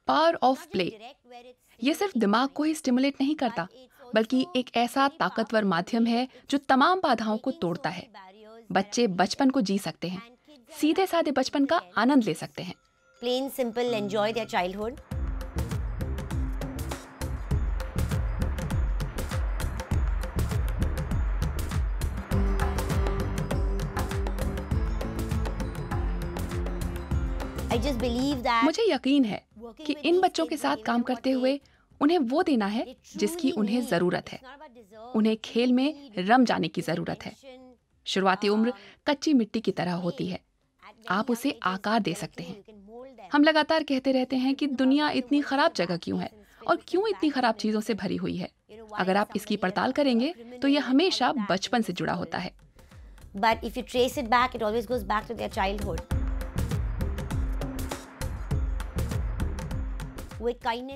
Power of play ये सिर्फ दिमाग को ही स्टिमुलेट नहीं करता, बल्कि एक ऐसा ताकतवर माध्यम है जो तमाम बाधाओं को तोड़ता है। बच्चे बचपन को जी सकते हैं, सीधे साधे बचपन का आनंद ले सकते हैं। Plain simple, enjoy their childhood. I just believe that मुझे यकीन है कि इन बच्चों के साथ काम करते हुए उन्हें वो देना है जिसकी उन्हें जरूरत है। उन्हें खेल में रम जाने की जरूरत है। शुरुआती उम्र कच्ची मिट्टी की तरह होती है, आप उसे आकार दे सकते हैं। हम लगातार कहते रहते हैं कि दुनिया इतनी खराब जगह क्यों है और क्यों इतनी खराब चीजों से भरी हुई है। अगर आप इसकी पड़ताल करेंगे तो यह हमेशा बचपन से जुड़ा होता है। But if you trace it back, it always goes back to their childhood.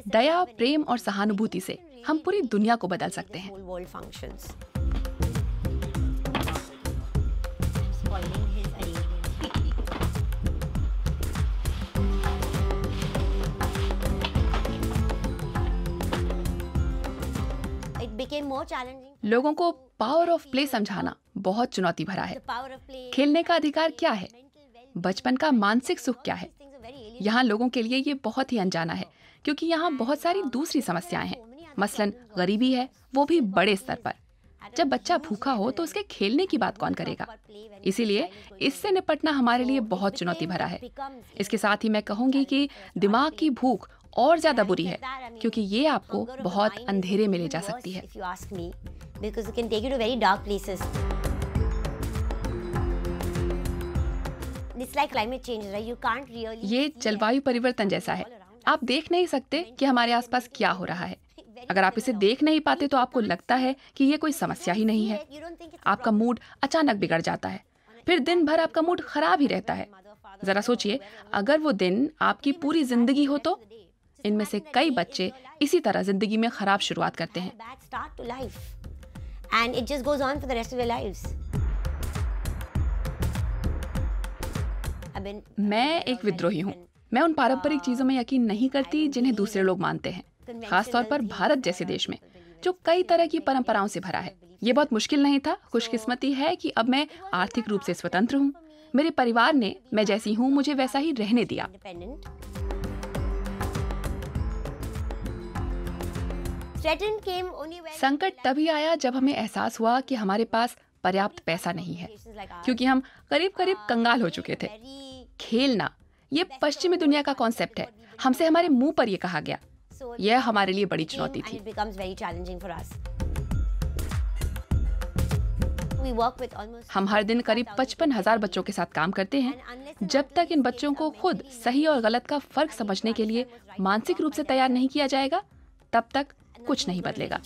दया, प्रेम और सहानुभूति से हम पूरी दुनिया को बदल सकते हैं। लोगों को पावर ऑफ प्ले समझाना बहुत चुनौती भरा है। खेलने का अधिकार क्या है? बचपन का मानसिक सुख क्या है? यहाँ लोगों के लिए ये बहुत ही अनजाना है, क्योंकि यहाँ बहुत सारी दूसरी समस्याएं हैं। मसलन गरीबी है, वो भी बड़े स्तर पर। जब बच्चा भूखा हो तो उसके खेलने की बात कौन करेगा? इसीलिए इससे निपटना हमारे लिए बहुत चुनौती भरा है। इसके साथ ही मैं कहूंगी कि दिमाग की भूख और ज्यादा बुरी है, क्योंकि ये आपको बहुत अंधेरे में ले जा सकती है। ये जलवायु परिवर्तन जैसा है। आप देख नहीं सकते कि हमारे आसपास क्या हो रहा है। अगर आप इसे देख नहीं पाते तो आपको लगता है कि ये कोई समस्या ही नहीं है। आपका मूड अचानक बिगड़ जाता है, फिर दिन भर आपका मूड खराब ही रहता है। जरा सोचिए, अगर वो दिन आपकी पूरी जिंदगी हो तो? इनमें से कई बच्चे इसी तरह जिंदगी में खराब शुरुआत करते हैं। मैं एक विद्रोही हूँ। मैं उन पारंपरिक चीजों में यकीन नहीं करती जिन्हें दूसरे लोग मानते हैं, खासतौर पर भारत जैसे देश में जो कई तरह की परंपराओं से भरा है। ये बहुत मुश्किल नहीं था। खुशकिस्मती है कि अब मैं आर्थिक रूप से स्वतंत्र हूँ। मेरे परिवार ने मैं जैसी हूँ मुझे वैसा ही रहने दिया। संकट तभी आया जब हमें एहसास हुआ कि हमारे पास पर्याप्त पैसा नहीं है, क्योंकि हम करीब करीब कंगाल हो चुके थे। खेलना ये पश्चिमी दुनिया का कॉन्सेप्ट है, हमसे हमारे मुंह पर ये कहा गया। यह हमारे लिए बड़ी चुनौती थी। हम हर दिन करीब 55,000 बच्चों के साथ काम करते हैं। जब तक इन बच्चों को खुद सही और गलत का फर्क समझने के लिए मानसिक रूप से तैयार नहीं किया जाएगा, तब तक कुछ नहीं बदलेगा।